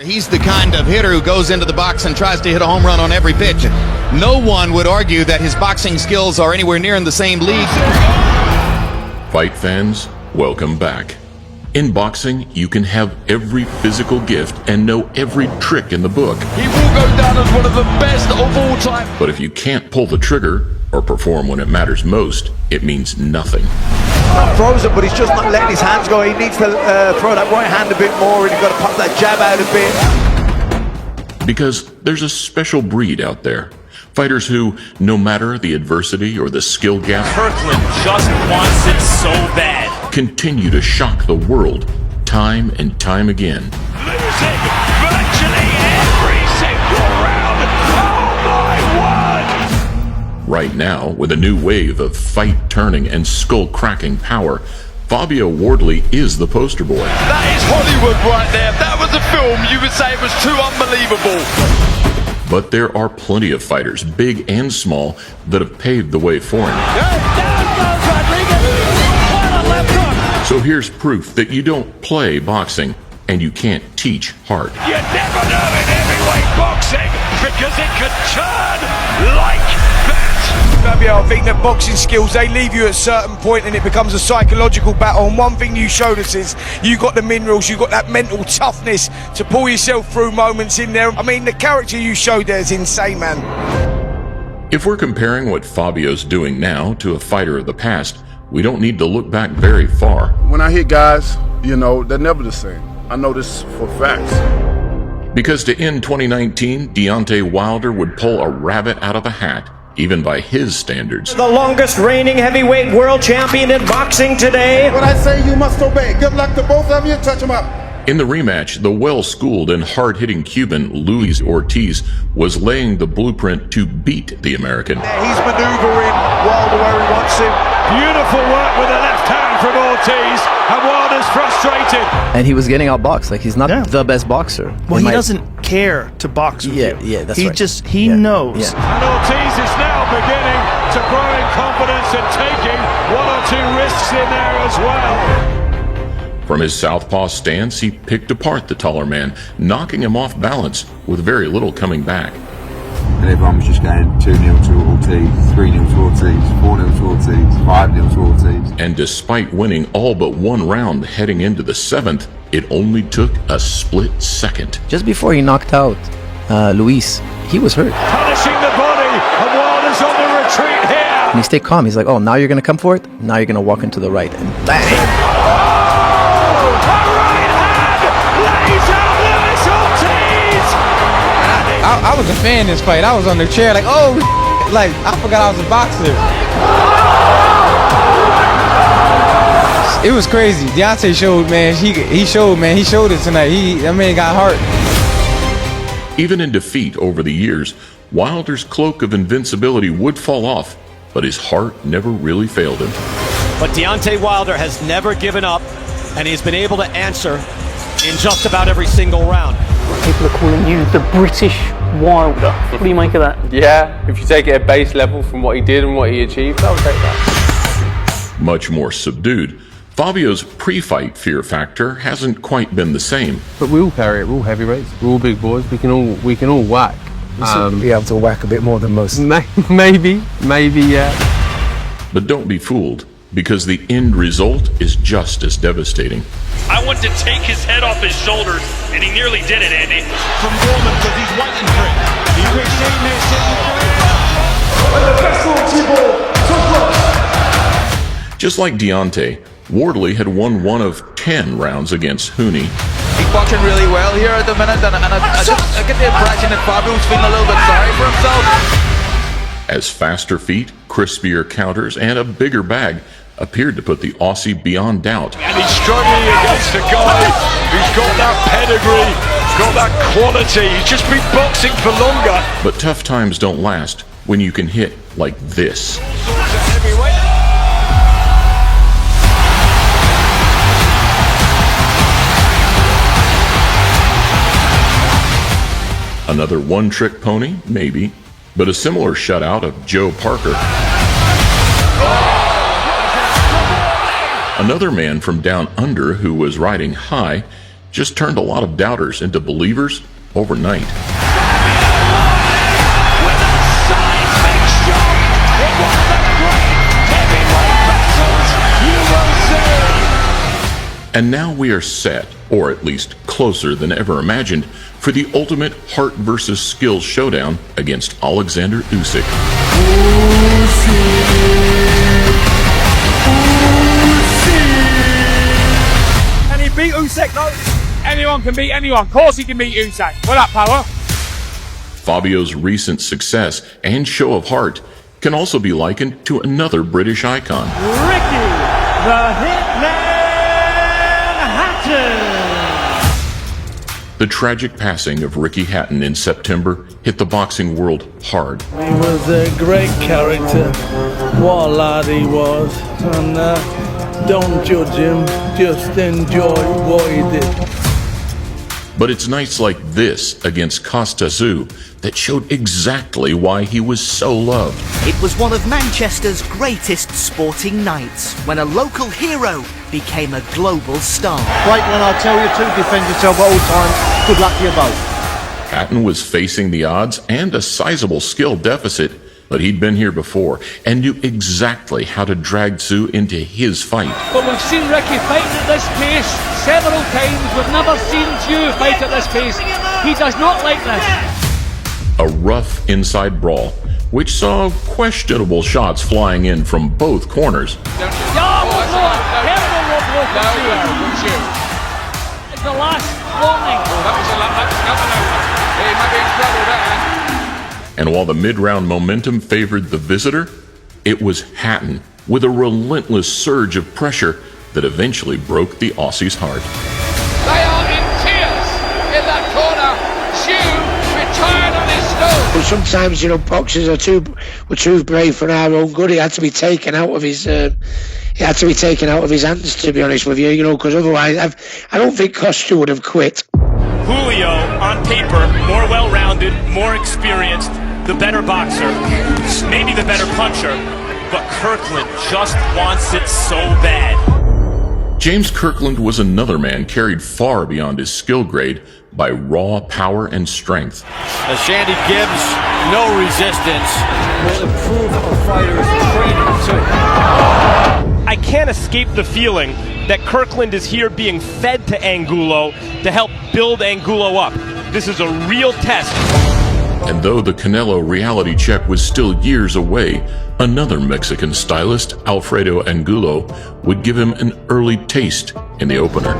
He's the kind of hitter who goes into the box and tries to hit a home run on every pitch. No one would argue that his boxing skills are anywhere near in the same league. Fight fans, welcome back. In boxing, you can have every physical gift and know every trick in the book. He will go down as one of the best of all time. But if you can't pull the trigger or perform when it matters most, it means nothing. Not frozen, but he's just not letting his hands go. He needs to throw that right hand a bit more, and he's got to pop that jab out a bit. Because there's a special breed out there. Fighters who, no matter the adversity or the skill gap, Kirkland just wants it so bad. Continue to shock the world time and time again. Losing virtually every single round. Oh my word! Right now, with a new wave of fight-turning and skull-cracking power, Fabio Wardley is the poster boy. That is Hollywood right there. If that was a film, you would say it was too unbelievable. But there are plenty of fighters, big and small, that have paved the way for him. So here's proof that you don't play boxing and you can't teach heart. You never know in heavyweight boxing because it can turn like that. Fabio, I think that boxing skills, they leave you at a certain point and it becomes a psychological battle. And one thing you showed us is you got the minerals, you got that mental toughness to pull yourself through moments in there. I mean, the character you showed there is insane, man. If we're comparing what Fabio's doing now to a fighter of the past, we don't need to look back very far. When I hit guys, they're never the same. I know this for facts. Because to end 2019, Deontay Wilder would pull a rabbit out of a hat, even by his standards. The longest reigning heavyweight world champion in boxing today. When I say you must obey, good luck to both of you, touch them up. In the rematch, the well-schooled and hard-hitting Cuban Luis Ortiz was laying the blueprint to beat the American. He's manoeuvring Wilder where he wants him. Beautiful work with the left hand from Ortiz, and Wilder's frustrated. And he was getting outboxed. Like, he's not the best boxer. Well, he doesn't care to box with you. Yeah, that's he right. He knows. Yeah. And Ortiz is now beginning to grow in confidence and taking one or two risks in there as well. From his southpaw stance, he picked apart the taller man, knocking him off balance with very little coming back. And everyone was just going 2-0 to Ortiz, 3-0 to Ortiz, 4-0 to Ortiz, 5-0 to Ortiz. And despite winning all but one round heading into the seventh, it only took a split second. Just before he knocked out Luis, he was hurt. Punishing the body, and Wilder's on the retreat here. And he stayed calm. He's like, oh, now you're going to come for it? Now you're going to walk into the right. And bang! I was a fan of this fight. I was on the chair like, oh, like, I forgot I was a boxer. It was crazy. Deontay showed, man. He showed it tonight. That man got heart. Even in defeat over the years, Wilder's cloak of invincibility would fall off, but his heart never really failed him. But Deontay Wilder has never given up, and he's been able to answer in just about every single round. People are calling you the British Wilder. What do you make of that? Yeah, if you take it at base level from what he did and what he achieved, I would take that. Much more subdued, Fabio's pre-fight fear factor hasn't quite been the same. But we all carry it. We're all heavyweights. We're all big boys. We can all whack. Be able to whack a bit more than most. Maybe, yeah. But don't be fooled, because the end result is just as devastating. I want to take his head off his shoulders, and he nearly did it, Andy. From Gorman, because he's waiting for it. He received this. Just like Deontay, Wardley had won one of 10 rounds against Huni. He's boxing really well here at the minute, and I get the impression that Fabio's feeling a little bit sorry for himself. As faster feet, crispier counters, and a bigger bag appeared to put the Aussie beyond doubt. And he's struggling against a guy who's got that pedigree, got that quality. He's just been boxing for longer. But tough times don't last when you can hit like this. Another one-trick pony? Maybe. But a similar shutout of Joe Parker. Another man from down under who was riding high just turned a lot of doubters into believers overnight. And now we are set, or at least closer than ever imagined, for the ultimate heart versus skill showdown against Alexander Usyk. Can he beat Usyk? No. Anyone can beat anyone. Of course he can beat Usyk. What up, power? Fabio's recent success and show of heart can also be likened to another British icon. Ricky the Hitman Hatton. The tragic passing of Ricky Hatton in September hit the boxing world hard. He was a great character. What a lad he was. And don't judge him, just enjoy what he did. But it's nights like this against Costa Tszyu that showed exactly why he was so loved. It was one of Manchester's greatest sporting nights when a local hero became a global star. Right when I tell you to defend yourself at all times, good luck to you both. Hatton was facing the odds and a sizable skill deficit, but he'd been here before and knew exactly how to drag Tszyu into his fight. But we've seen Ricky fighting at this pace several times. We've never seen Tszyu fight at this pace. He does not like this. A rough inside brawl, which saw questionable shots flying in from both corners. It's the last warning. He might be in trouble there. And while the mid-round momentum favored the visitor, it was Hatton with a relentless surge of pressure that eventually broke the Aussie's heart. They are in tears in that corner. Tszyu retired on his stool. But sometimes, you know, boxers are too brave for our own good. He had to be taken out of his. He had to be taken out of his hands, to be honest with you. You know, because otherwise, I don't think Costa would have quit. Julio, on paper, more well-rounded, more experienced, the better boxer, maybe the better puncher, but Kirkland just wants it so bad. James Kirkland was another man carried far beyond his skill grade by raw power and strength. As Shandy Gibbs, no resistance. Will improve a fighter's training too. I can't escape the feeling that Kirkland is here being fed to Angulo to help build Angulo up. This is a real test. And though the Canelo reality check was still years away, another Mexican stylist, Alfredo Angulo, would give him an early taste in the opener.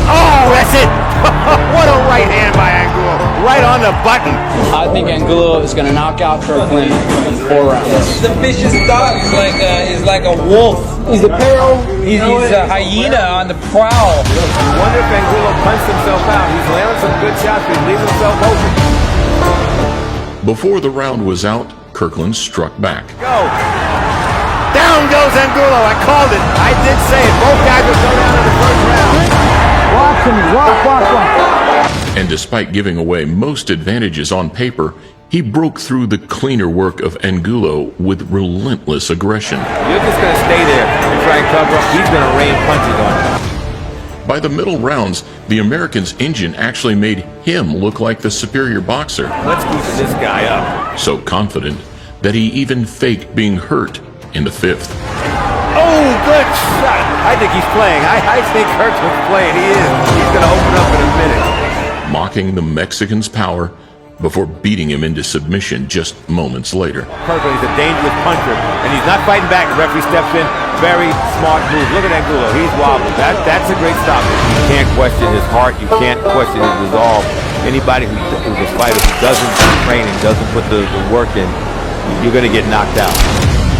Oh, that's it! What a right hand by Angulo. Right on the button. I think Angulo is going to knock out Kirkland in 4 rounds. He's a vicious dog. He's like a wolf. He's a peril. He's a hyena on the prowl. You wonder if Angulo punched himself out. He's landing some good shots, but he's leaving himself open. Before the round was out, Kirkland struck back. Go. Down goes Angulo. I called it. I did say it. Both guys will go down in the first round. Watch him. Watch. And despite giving away most advantages on paper, he broke through the cleaner work of Angulo with relentless aggression. You're just going to stay there and try and cover up. He's going to rain punches on you. By the middle rounds, the American's engine actually made him look like the superior boxer. Let's loosen this guy up. So confident that he even faked being hurt in the 5th. Oh, good shot. I think he's playing. I think Kirkland's playing. He is. He's going to open up in a minute. Mocking the Mexican's power before beating him into submission just moments later. Kirkland is a dangerous puncher, and he's not fighting back. The referee steps in. Very smart move. Look at Angulo. He's wobbling. That's a great stop. You can't question his heart. You can't question his resolve. Anybody who's a fighter who doesn't train and doesn't put the work in, you're going to get knocked out.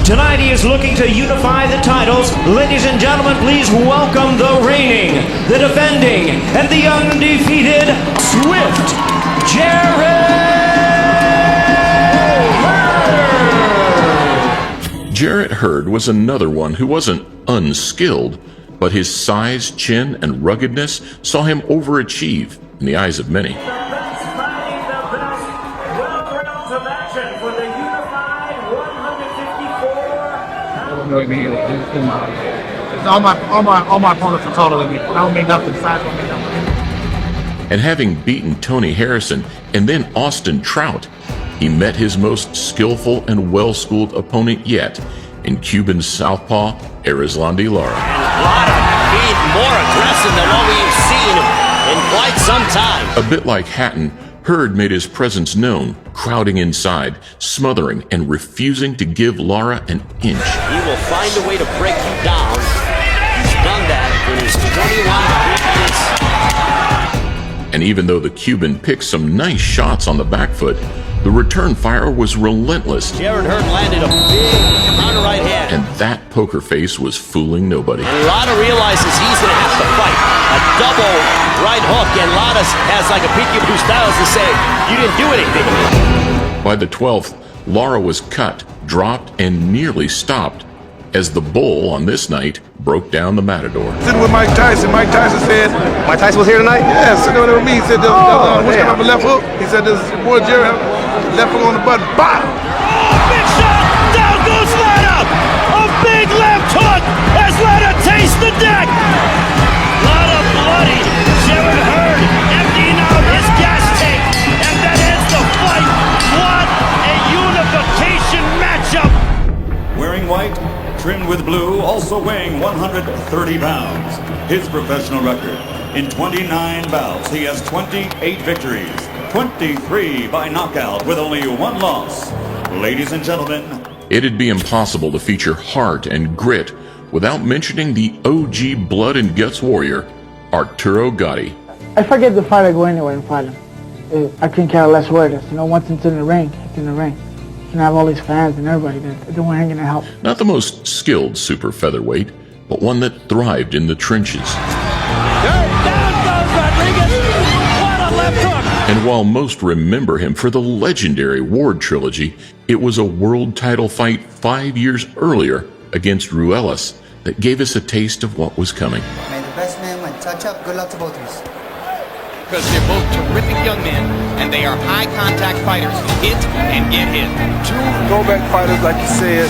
Tonight he is looking to unify the titles. Ladies and gentlemen, please welcome the reigning, the defending, and the undefeated Swift Jarrett Hurd. Jarrett Hurd was another one who wasn't unskilled, but his size, chin, and ruggedness saw him overachieve in the eyes of many. All my opponents are taller than me. I don't mean nothing. Size don't mean nothing. And having beaten Tony Harrison and then Austin Trout, he met his most skillful and well-schooled opponent yet in Cuban southpaw Erislandy Lara. A lot of speed, more aggressive than what we've seen in quite some time. A bit like Hatton, Hurd made his presence known, crowding inside, smothering, and refusing to give Lara an inch. He will find a way to break you down. He's done that in his 21 previous. And even though the Cuban picked some nice shots on the back foot, the return fire was relentless. Jarrett Hurd landed a big counter right hand. And that poker face was fooling nobody. And Lada realizes he's going to have to fight. A double right hook, and Lada has like a peekaboo styles to say, you didn't do anything. By the 12th, Lara was cut, dropped, and nearly stopped as the bull on this night broke down the matador. Sitting with Mike Tyson. Mike Tyson said... Mike Tyson was here tonight? Yeah, sitting there with me. He said, what's going to have a left hook? He said, this boy Jerry have a left hook on the button. Bop! Big shot! Down goes Lada! A big left hook as Lada tastes the deck! Lada bloody! Jarrett Hurd emptying out his gas tank! And that ends the fight! What a unification matchup! Wearing white, trimmed with blue, also weighing 130 pounds. His professional record, in 29 bouts, he has 28 victories, 23 by knockout with only one loss. Ladies and gentlemen, it'd be impossible to feature heart and grit without mentioning the OG blood and guts warrior, Arturo Gatti. I forget the fight, I go anywhere and fight him. I couldn't care less where it is. You know, once it's in the ring, it's in the ring. You know, I have all these fans and everybody that don't want hanging to help. Not the most skilled super featherweight, but one that thrived in the trenches. Down goes Rodriguez! What a left hook! And while most remember him for the legendary Ward trilogy, it was a world title fight 5 years earlier against Ruelas that gave us a taste of what was coming. May the best man win. Touch up. Good luck to both of us. Because they're both terrific young men, and they are high-contact fighters who hit and get hit. Two throwback fighters, like you said.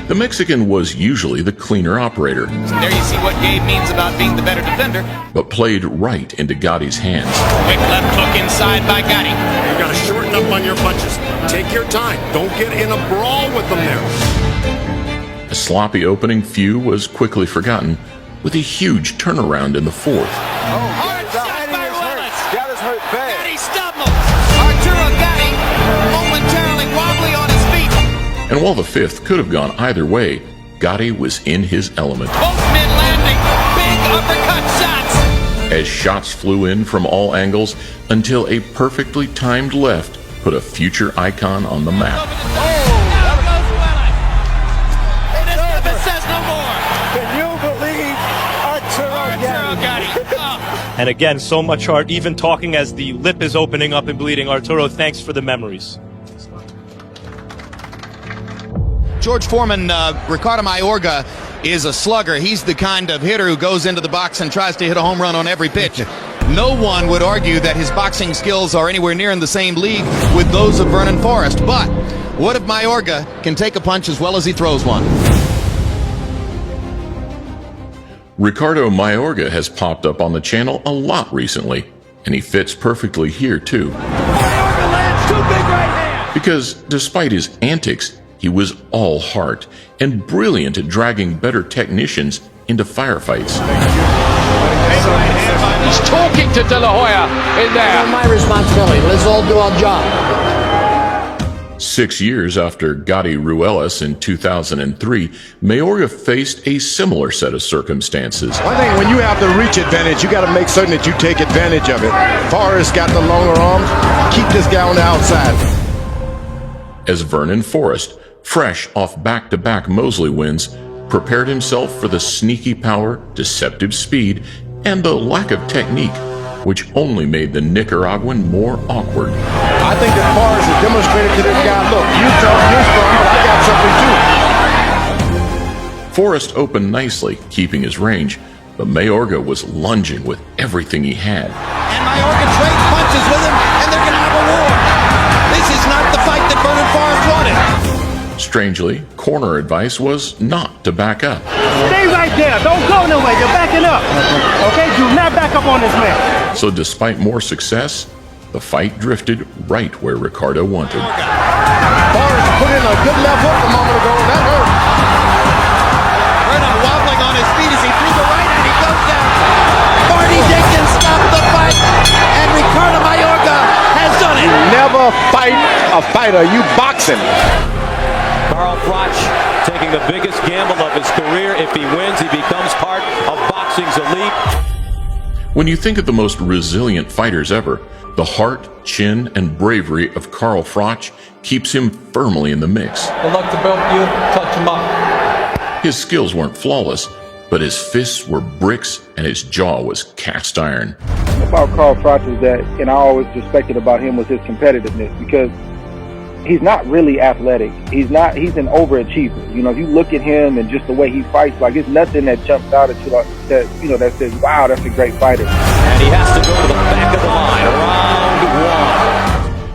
The Mexican was usually the cleaner operator. So there you see what Gabe means about being the better defender. But played right into Gotti's hands. Quick left hook inside by Gotti. You got to shorten up on your punches. Take your time. Don't get in a brawl with them there. A sloppy opening few was quickly forgotten, with a huge turnaround in the fourth. Hard shot by Ruelas. Gotti's hurt bad. Gotti stumbles. Arturo Gatti momentarily wobbly on his feet. And while the fifth could have gone either way, Gatti was in his element. Both men landing big uppercut shots. As shots flew in from all angles until a perfectly timed left put a future icon on the map. And again, so much heart, even talking as the lip is opening up and bleeding. Arturo, thanks for the memories. George Foreman, Ricardo Mayorga is a slugger. He's the kind of hitter who goes into the box and tries to hit a home run on every pitch. No one would argue that his boxing skills are anywhere near in the same league with those of Vernon Forrest. But what if Mayorga can take a punch as well as he throws one? Ricardo Mayorga has popped up on the channel a lot recently, and he fits perfectly here too. Mayorga lands two big right hands. Because despite his antics, he was all heart and brilliant at dragging better technicians into firefights. He's talking to De La Hoya in there. It's my responsibility. Let's all do our job. 6 years after Gatti Ruelas in 2003, Mayorga faced a similar set of circumstances. I think when you have the reach advantage, you got to make certain that you take advantage of it. Forrest got the longer arms. Keep this guy on the outside. As Vernon Forrest, fresh off back-to-back Mosley wins, prepared himself for the sneaky power, deceptive speed, and the lack of technique, which only made the Nicaraguan more awkward. I think that Forrest has demonstrated to this guy, look, you talk, you're strong, but I got something too. Forrest opened nicely, keeping his range, but Mayorga was lunging with everything he had. And Mayorga trades punches with him, and they're going to have a war. This is not the fight that Vernon Forrest wanted. Strangely, corner advice was not to back up. Stay right there. Don't go nowhere. You're backing up. Okay? Do not back up on this man. So despite more success, the fight drifted right where Ricardo wanted. Forrest put in a good left hook a moment ago. That hurt. Vernon wobbling on his feet as he threw the right and he goes down. Marty Dickens stopped the fight and Ricardo Mayorga has done it. Never fight a fighter. You boxing. Carl Froch taking the biggest gamble of his career. If he wins, he becomes part of boxing's elite. When you think of the most resilient fighters ever, the heart, chin, and bravery of Carl Froch keeps him firmly in the mix. I'd like to bump you, touch him up. His skills weren't flawless, but his fists were bricks and his jaw was cast iron. About Carl Froch is that, and I always respected about him was his competitiveness, because he's not really athletic. He's an overachiever. You know, if you look at him and just the way he fights, like, it's nothing that jumps out at you like that, you know, that says, wow, that's a great fighter. And he has to go to the back of the line, round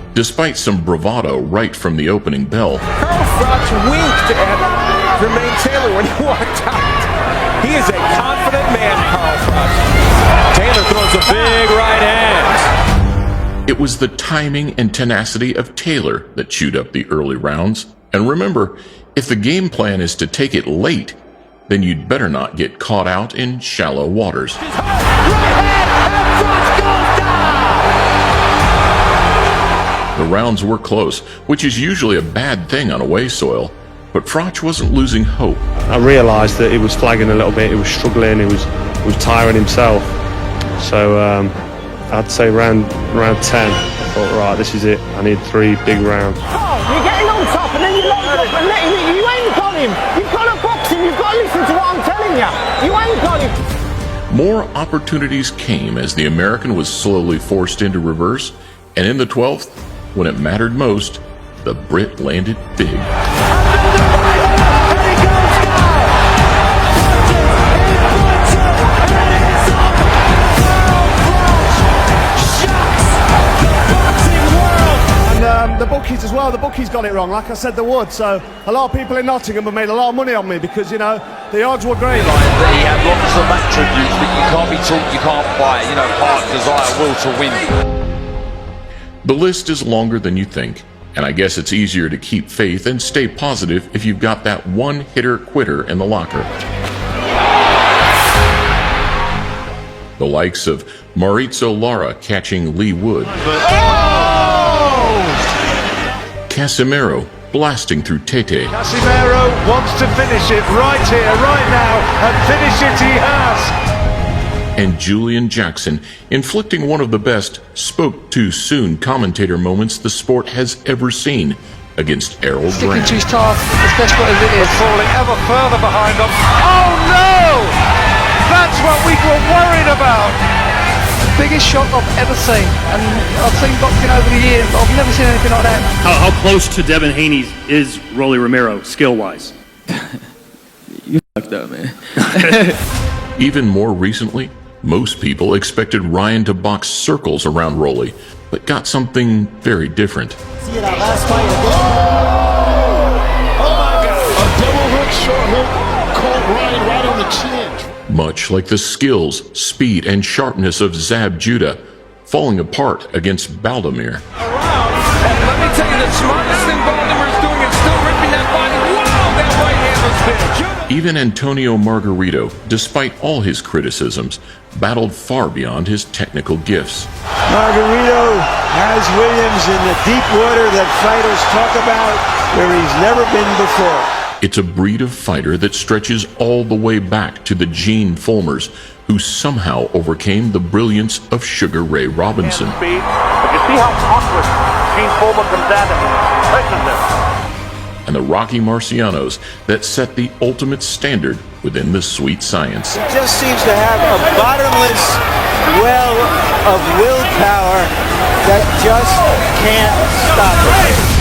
one. Despite some bravado right from the opening bell, Carl Froch winked at Jermaine Taylor when he walked out. He is a confident man, Carl Froch. Taylor throws a big right hand. it was the timing and tenacity of Taylor that chewed up the early rounds. And remember, if the game plan is to take it late, then you'd better not get caught out in shallow waters. The rounds were close, which is usually a bad thing on away soil, but Froch wasn't losing hope. I realised that he was flagging a little bit, he was struggling, he was tiring himself. So I'd say round 10, I thought, right, this is it, I need 3 big rounds. Oh, you're getting on top and then you're locked up and letting him, you ain't got him. You've got to box him, you've got to listen to what I'm telling you. You ain't got him. More opportunities came as the American was slowly forced into reverse, and in the 12th, when it mattered most, the Brit landed big. And the bookies as well, the bookies got it wrong, like I said they would. So a lot of people in Nottingham have made a lot of money on me because, you know, the odds were great. He had lots of attributes that you can't be taught, you can't buy. You know, heart, desire, will to win. The list is longer than you think, and I guess it's easier to keep faith and stay positive if you've got that one-hitter quitter in the locker. The likes of Maurizio Lara catching Lee Wood. Casimero blasting through Tete. Casimero wants to finish it right here, right now, and finish it he has. And Julian Jackson, inflicting one of the best spoke-too-soon commentator moments the sport has ever seen against Errol Sticking Grant. to his task as desperate as it is. Falling ever further behind them. Oh no! That's what we were worried about! Biggest shock I've ever seen. And I've seen boxing over the years, but I've never seen anything like that. How close to Devin Haney is Rolly Romero, skill-wise? You fucked up, man. Even more recently, most people expected Ryan to box circles around Rolly, but got something very different. See that last fight again. Oh my God! A double hook, short hook, caught Ryan right on the chin. Much like the skills, speed, and sharpness of Zab Judah, falling apart against Baldomir. And let me tell you, the smartest thing Baldomir's doing is still ripping that body. Wow, that right hand was big. Even Antonio Margarito, despite all his criticisms, battled far beyond his technical gifts. Margarito has Williams in the deep water that fighters talk about where he's never been before. It's a breed of fighter that stretches all the way back to the Gene Fulmers, who somehow overcame the brilliance of Sugar Ray Robinson. But you see how awkward Gene Fulmer comes at him. Listen to this. And the Rocky Marcianos that set the ultimate standard within the sweet science. He just seems to have a bottomless well of willpower that just can't stop him.